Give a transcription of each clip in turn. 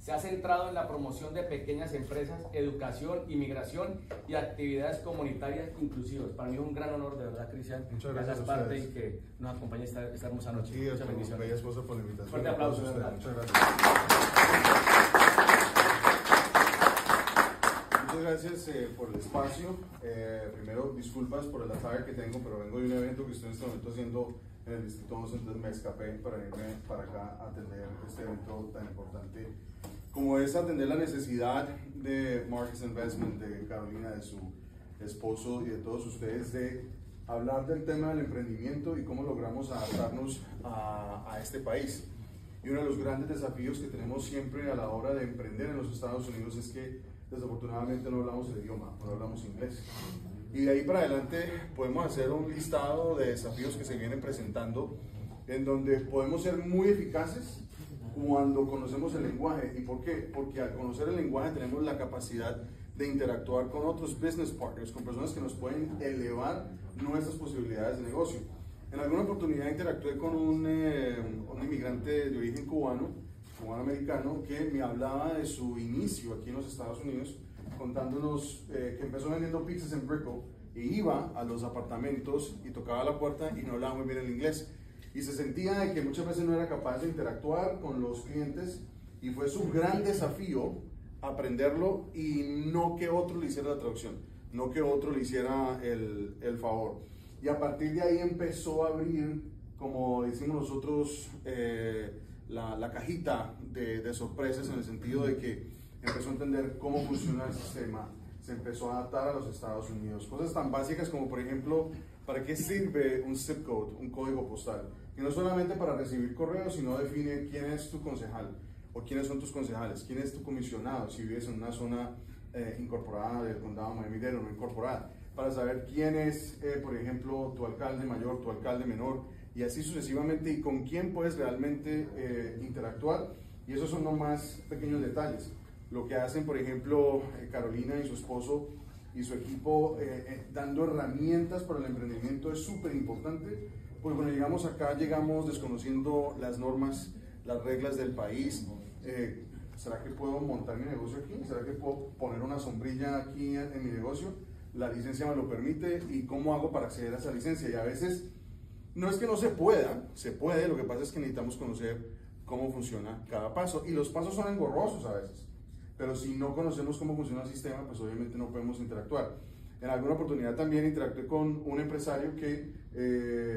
se ha centrado en la promoción de pequeñas empresas, educación, inmigración y actividades comunitarias inclusivas. Para mí es un gran honor, de verdad, Cristian, muchas gracias a parte y que nos acompañe esta hermosa noche. Sí, muchas bendiciones. Esposa por la invitación. Fuerte aplauso. Muchas gracias. Muchas gracias por el espacio. Primero, disculpas por el ataque que tengo, pero vengo de un evento que estoy en este momento haciendo en el Distrito 11, entonces me escapé para irme para acá a atender este evento tan importante como es atender la necesidad de Marcus Investment, de Carolina, de su esposo y de todos ustedes, de hablar del tema del emprendimiento y cómo logramos adaptarnos a este país. Y uno de los grandes desafíos que tenemos siempre a la hora de emprender en los Estados Unidos es que desafortunadamente no hablamos el idioma, no hablamos inglés. Y de ahí para adelante podemos hacer un listado de desafíos que se vienen presentando en donde podemos ser muy eficaces cuando conocemos el lenguaje. ¿Y por qué? Porque al conocer el lenguaje tenemos la capacidad de interactuar con otros business partners, con personas que nos pueden elevar nuestras posibilidades de negocio. En alguna oportunidad interactué con un inmigrante de origen cubano-americano, que me hablaba de su inicio aquí en los Estados Unidos, contándonos que empezó vendiendo pizzas en Brickell y iba a los apartamentos y tocaba la puerta y no hablaba muy bien el inglés. Y se sentía de que muchas veces no era capaz de interactuar con los clientes y fue su gran desafío aprenderlo y no que otro le hiciera la traducción, no que otro le hiciera el favor. Y a partir de ahí empezó a abrir, como decimos nosotros, la cajita de sorpresas, en el sentido de que empezó a entender cómo funciona el sistema, se empezó a adaptar a los Estados Unidos. Cosas tan básicas como, por ejemplo, ¿para qué sirve un zip code, un código postal? Y no solamente para recibir correos, sino define quién es tu concejal, o quiénes son tus concejales, quién es tu comisionado, si vives en una zona incorporada del condado de Miami-Dade o no incorporada, para saber quién es, por ejemplo, tu alcalde mayor, tu alcalde menor, y así sucesivamente, y con quién puedes realmente interactuar. Y esos son los más pequeños detalles. Lo que hacen, por ejemplo, Carolina y su esposo y su equipo dando herramientas para el emprendimiento es súper importante, porque cuando llegamos acá llegamos desconociendo las normas, las reglas del país. ¿Será que puedo montar mi negocio aquí? ¿Será que puedo poner una sombrilla aquí en mi negocio? La licencia me lo permite, ¿y cómo hago para acceder a esa licencia? Y a veces no es que no se pueda, se puede, lo que pasa es que necesitamos conocer cómo funciona cada paso, y los pasos son engorrosos a veces, pero si no conocemos cómo funciona el sistema, pues obviamente no podemos interactuar. En alguna oportunidad también interactué con un empresario que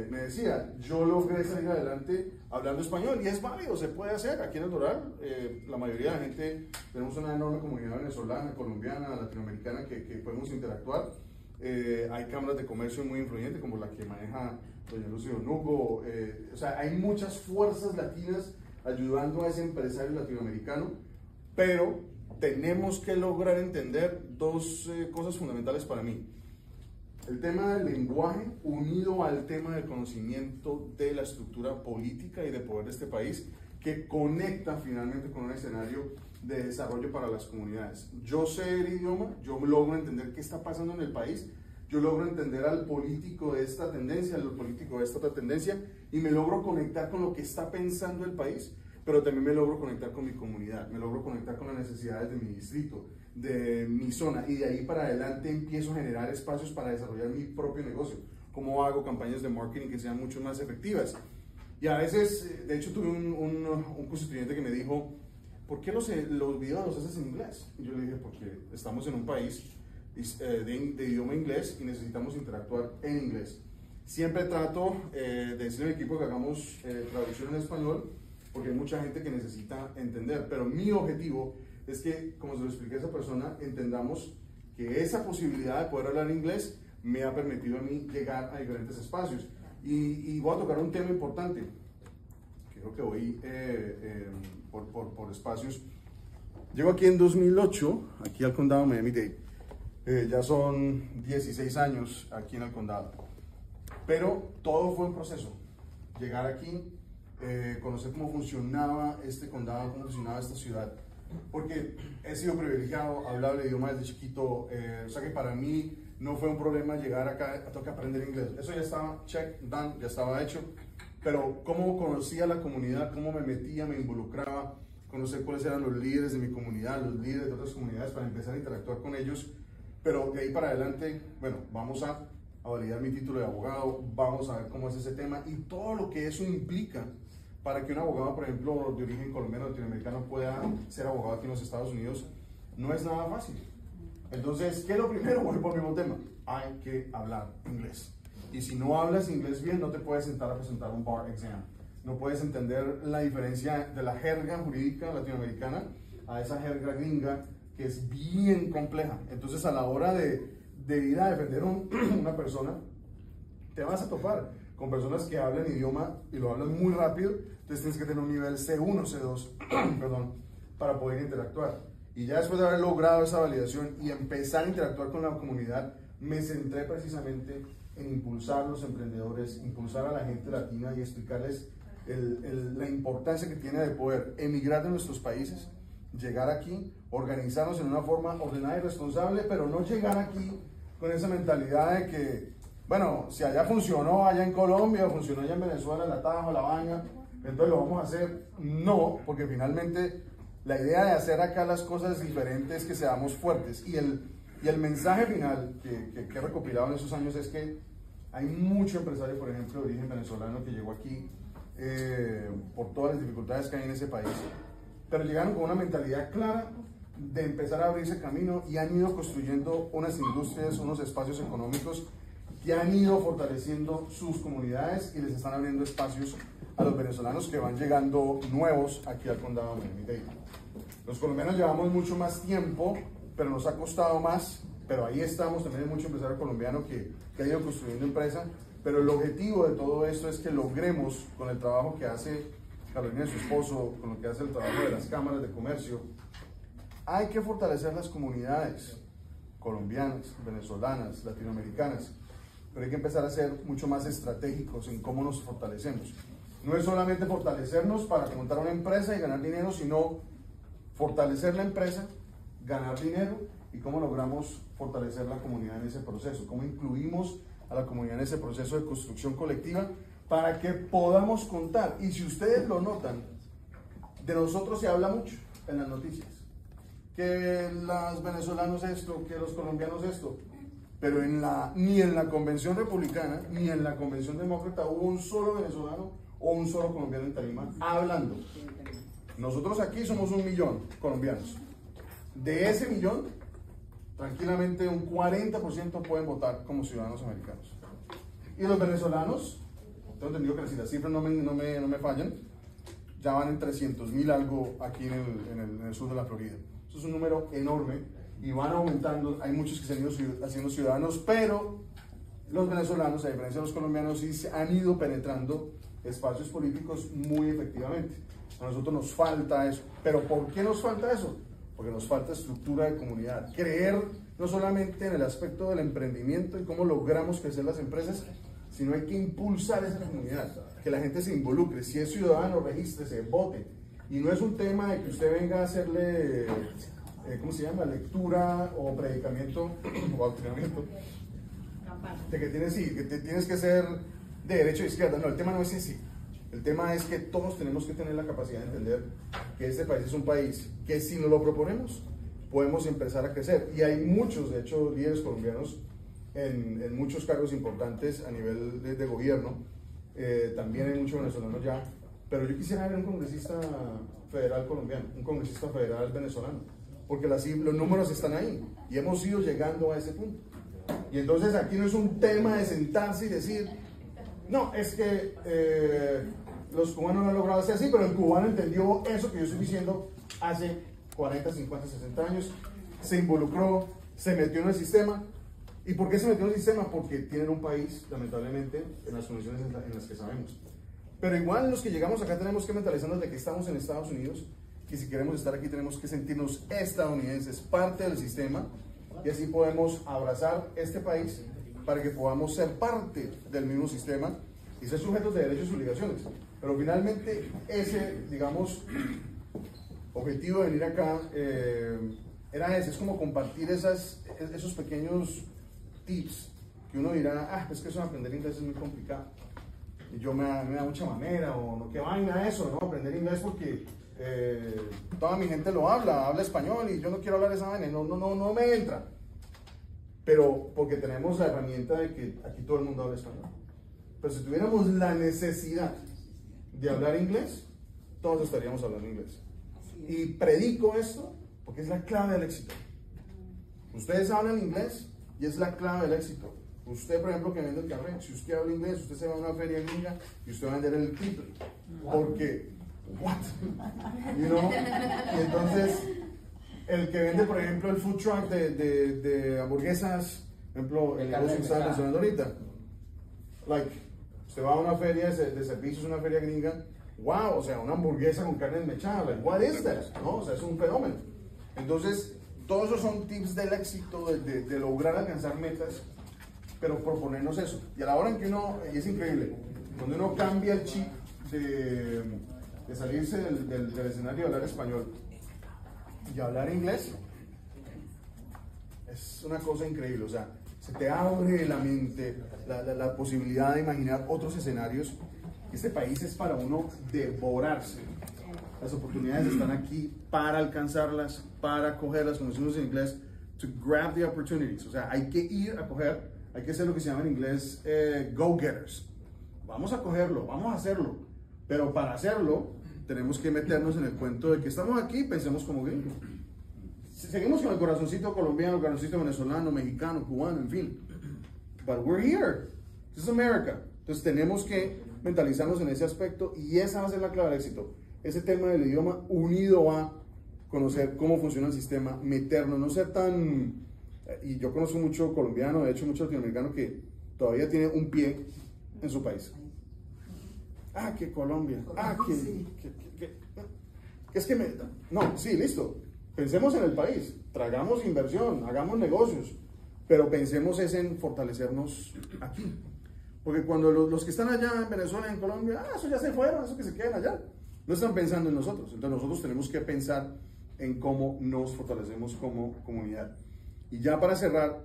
me decía, yo logré salir adelante hablando español, y es válido, se puede hacer. Aquí en el Doral, la mayoría de la gente, tenemos una enorme comunidad venezolana, colombiana, latinoamericana que podemos interactuar. Hay cámaras de comercio muy influyentes, como la que maneja doña Lucio Nugo. O sea, hay muchas fuerzas latinas ayudando a ese empresario latinoamericano, pero tenemos que lograr entender dos cosas fundamentales para mí. El tema del lenguaje unido al tema del conocimiento de la estructura política y de poder de este país, que conecta finalmente con un escenario de desarrollo para las comunidades. Yo sé el idioma, yo logro entender qué está pasando en el país, yo logro entender al político de esta tendencia, al político de esta otra tendencia, y me logro conectar con lo que está pensando el país, pero también me logro conectar con mi comunidad, me logro conectar con las necesidades de mi distrito, de mi zona, y de ahí para adelante empiezo a generar espacios para desarrollar mi propio negocio. ¿Cómo hago campañas de marketing que sean mucho más efectivas? Y a veces, de hecho, tuve un constituyente que me dijo, ¿por qué los videos los haces en inglés? Y yo le dije, porque estamos en un país de idioma inglés y necesitamos interactuar en inglés. Siempre trato de decirle al equipo que hagamos traducción en español, porque hay mucha gente que necesita entender, pero mi objetivo es que, como se lo expliqué a esa persona, entendamos que esa posibilidad de poder hablar inglés me ha permitido a mí llegar a diferentes espacios. Y voy a tocar un tema importante, creo que voy por espacios. Llego aquí en 2008, aquí al condado de Miami-Dade. Ya son 16 años aquí en el condado, pero todo fue un proceso. Llegar aquí, conocer cómo funcionaba este condado, cómo funcionaba esta ciudad, porque he sido privilegiado, hablaba el idioma desde chiquito, o sea que para mí no fue un problema llegar acá a tocar aprender inglés. Eso ya estaba check, done, ya estaba hecho, pero cómo conocía la comunidad, cómo me metía, me involucraba, conocer cuáles eran los líderes de mi comunidad, los líderes de otras comunidades, para empezar a interactuar con ellos. Pero de ahí para adelante, bueno, vamos a validar mi título de abogado, vamos a ver cómo es ese tema y todo lo que eso implica para que un abogado, por ejemplo, de origen colombiano, latinoamericano, pueda ser abogado aquí en los Estados Unidos. No es nada fácil. Entonces, ¿qué es lo primero? Voy por el mismo tema. Hay que hablar inglés. Y si no hablas inglés bien, no te puedes sentar a presentar un bar exam. No puedes entender la diferencia de la jerga jurídica latinoamericana a esa jerga gringa, que es bien compleja. Entonces, a la hora de ir a defender una persona, te vas a topar con personas que hablan idioma y lo hablan muy rápido. Entonces, tienes que tener un nivel C1, C2, perdón, para poder interactuar. Y ya después de haber logrado esa validación y empezar a interactuar con la comunidad, me centré precisamente en impulsar a los emprendedores, impulsar a la gente latina y explicarles la importancia que tiene de poder emigrar de nuestros países, llegar aquí, organizarnos en una forma ordenada y responsable, pero no llegar aquí con esa mentalidad de que, bueno, si allá funcionó allá en Colombia o funcionó allá en Venezuela, la Taja o la Baña, entonces lo vamos a hacer. No, porque finalmente la idea de hacer acá las cosas diferentes es que seamos fuertes. Y el mensaje final que he recopilado en esos años es que hay mucho empresario, por ejemplo, de origen venezolano que llegó aquí por todas las dificultades que hay en ese país, pero llegaron con una mentalidad clara de empezar a abrirse camino y han ido construyendo unas industrias, unos espacios económicos que han ido fortaleciendo sus comunidades y les están abriendo espacios a los venezolanos que van llegando nuevos aquí al condado de Miami-Dade. Los colombianos llevamos mucho más tiempo, pero nos ha costado más, pero ahí estamos. También hay mucho empresario colombiano que ha ido construyendo empresa, pero el objetivo de todo esto es que logremos, con el trabajo que hace Carolina y su esposo, con lo que hace el trabajo de las cámaras de comercio, hay que fortalecer las comunidades colombianas, venezolanas, latinoamericanas, pero hay que empezar a ser mucho más estratégicos en cómo nos fortalecemos. No es solamente fortalecernos para montar una empresa y ganar dinero, sino fortalecer la empresa, ganar dinero y cómo logramos fortalecer la comunidad en ese proceso, cómo incluimos a la comunidad en ese proceso de construcción colectiva para que podamos contar. Y si ustedes lo notan, de nosotros se habla mucho en las noticias, que los venezolanos esto, que los colombianos esto, pero ni en la convención republicana ni en la convención demócrata hubo un solo venezolano o un solo colombiano en tarima hablando. Nosotros aquí somos 1 millón colombianos. De ese millón, tranquilamente un 40% pueden votar como ciudadanos americanos. Y los venezolanos, tengo entendido que si las cifras no me fallan, ya van en 300.000 algo aquí en el sur de la Florida. Eso es un número enorme y van aumentando. Hay muchos que se han ido haciendo ciudadanos, pero los venezolanos, a diferencia de los colombianos, sí se han ido penetrando espacios políticos muy efectivamente. A nosotros nos falta eso. ¿Pero por qué nos falta eso? Porque nos falta estructura de comunidad. Creer no solamente en el aspecto del emprendimiento y cómo logramos crecer las empresas, sino hay que impulsar esa comunidad, que la gente se involucre. Si es ciudadano, regístrese, vote. Y no es un tema de que usted venga a hacerle, ¿cómo se llama?, lectura o predicamiento o adoctrinamiento, de que tienes que ser de derecha o izquierda. No, el tema no es así. El tema es que todos tenemos que tener la capacidad de entender que este país es un país que, si nos lo proponemos, podemos empezar a crecer. Y hay muchos, de hecho, líderes colombianos en muchos cargos importantes a nivel de gobierno. También hay muchos venezolanos ya. Pero yo quisiera ver un congresista federal colombiano, un congresista federal venezolano, porque los números están ahí y hemos ido llegando a ese punto. Y entonces aquí no es un tema de sentarse y decir, no, es que los cubanos no han logrado hacer así, pero el cubano entendió eso que yo estoy diciendo hace 40, 50, 60 años, se involucró, se metió en el sistema. ¿Y por qué se metió en el sistema? Porque tienen un país, lamentablemente, en las condiciones en las que sabemos. Pero igual los que llegamos acá tenemos que mentalizarnos de que estamos en Estados Unidos, que si queremos estar aquí tenemos que sentirnos estadounidenses, parte del sistema, y así podemos abrazar este país para que podamos ser parte del mismo sistema y ser sujetos de derechos y obligaciones. Pero finalmente ese, digamos, objetivo de venir acá era ese, es como compartir esos pequeños tips que uno dirá, pues que eso de aprender inglés es muy complicado. Y yo me da mucha manera, o no, qué vaina eso, ¿no? Aprender inglés porque toda mi gente lo habla español y yo no quiero hablar esa vaina, no me entra. Pero porque tenemos la herramienta de que aquí todo el mundo habla español. Pero si tuviéramos la necesidad de hablar inglés, todos estaríamos hablando inglés. Y predico esto porque es la clave del éxito. Ustedes hablan inglés y es la clave del éxito. Usted, por ejemplo, que vende el café, si usted habla inglés, usted se va a una feria gringa y usted va a vender el triple. Porque, what? You know? Y entonces, el que vende, por ejemplo, el food truck de hamburguesas, por ejemplo, el negocio que está mencionando ahorita, like, usted va a una feria de servicios, una feria gringa, wow, o sea, una hamburguesa con carne desmechada, like, what is that? ¿No? O sea, es un fenómeno. Entonces, todos esos son tips del éxito, de lograr alcanzar metas, pero proponernos eso. Y a la hora en que uno, y es increíble, cuando uno cambia el chip de salirse del escenario y hablar español y hablar inglés, es una cosa increíble. O sea, se te abre la mente, la posibilidad de imaginar otros escenarios. Este país es para uno devorarse. Las oportunidades están aquí para alcanzarlas, para cogerlas, como decimos en inglés, to grab the opportunities. O sea, hay que ir a coger, hay que hacer lo que se llama en inglés go-getters. Vamos a cogerlo, vamos a hacerlo. Pero para hacerlo, tenemos que meternos en el cuento de que estamos aquí, pensemos como gringos. Seguimos con el corazoncito colombiano, el corazoncito venezolano, mexicano, cubano, en fin. But we're here. This is America. Entonces tenemos que mentalizarnos en ese aspecto y esa va a ser la clave del éxito. Ese tema del idioma unido a conocer cómo funciona el sistema, meternos, no ser tan... Y yo conozco mucho colombiano, de hecho mucho latinoamericano que todavía tiene un pie en su país. Ah, que Colombia. Ah, que es que me... No, sí, listo. Pensemos en el país, tragamos inversión, hagamos negocios, pero pensemos es en fortalecernos aquí. Porque cuando los que están allá en Venezuela, en Colombia, eso ya se fueron, eso que se queden allá, no están pensando en nosotros. Entonces nosotros tenemos que pensar en cómo nos fortalecemos como comunidad. Y ya para cerrar,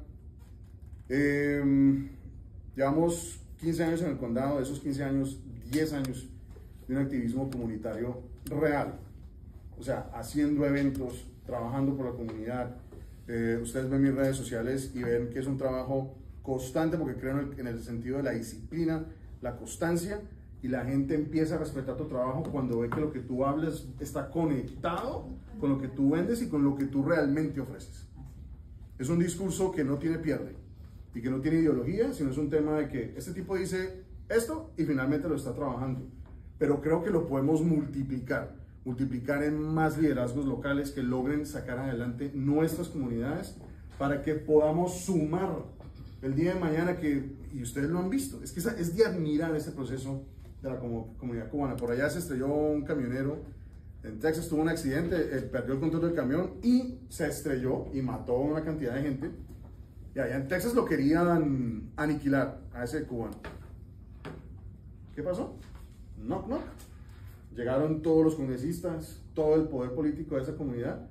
llevamos 15 años en el condado, de esos 15 años, 10 años de un activismo comunitario real. O sea, haciendo eventos, trabajando por la comunidad. Ustedes ven mis redes sociales y ven que es un trabajo constante porque creo en el sentido de la disciplina, la constancia, y la gente empieza a respetar tu trabajo cuando ve que lo que tú hablas está conectado con lo que tú vendes y con lo que tú realmente ofreces. Es un discurso que no tiene pierde y que no tiene ideología, sino es un tema de que este tipo dice esto y finalmente lo está trabajando. Pero creo que lo podemos multiplicar en más liderazgos locales que logren sacar adelante nuestras comunidades para que podamos sumar el día de mañana y ustedes lo han visto, es que es de admirar ese proceso de la comunidad cubana. Por allá se estrelló un camionero, en Texas tuvo un accidente, perdió el control del camión y se estrelló y mató a una cantidad de gente. Y allá en Texas lo querían aniquilar a ese cubano. ¿Qué pasó? Knock, knock. Llegaron todos los congresistas, todo el poder político de esa comunidad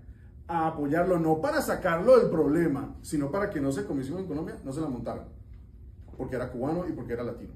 a apoyarlo, no para sacarlo del problema, sino para que no se comisión en Colombia, no se la montaran, porque era cubano y porque era latino.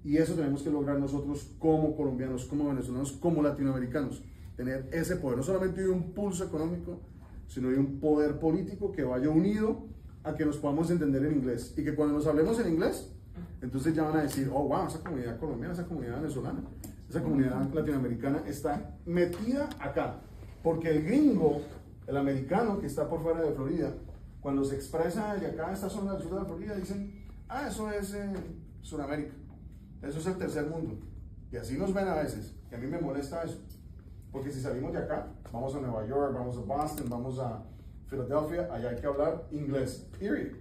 Y eso tenemos que lograr nosotros como colombianos, como venezolanos, como latinoamericanos, tener ese poder, no solamente de un pulso económico, sino de un poder político que vaya unido a que nos podamos entender en inglés, y que cuando nos hablemos en inglés, entonces ya van a decir, oh wow, esa comunidad colombiana, esa comunidad venezolana, esa comunidad latinoamericana está metida acá, porque el gringo, el americano que está por fuera de Florida, cuando se expresa de acá, esta zona del sur de la Florida, dicen, ah, eso es Sudamérica, eso es el tercer mundo. Y así nos ven a veces, y a mí me molesta eso, porque si salimos de acá, vamos a Nueva York, vamos a Boston, vamos a Filadelfia, allá hay que hablar inglés, period.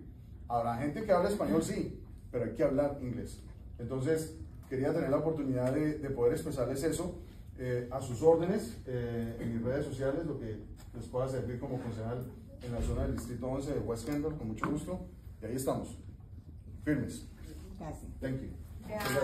Habrá gente que habla español, sí, pero hay que hablar inglés. Entonces, quería tener la oportunidad de poder expresarles eso, a sus órdenes, en mis redes sociales, lo que les pueda servir como concejal en la zona del Distrito 11 de West Kendall, con mucho gusto, y ahí estamos, firmes. Gracias. Thank you. Gracias.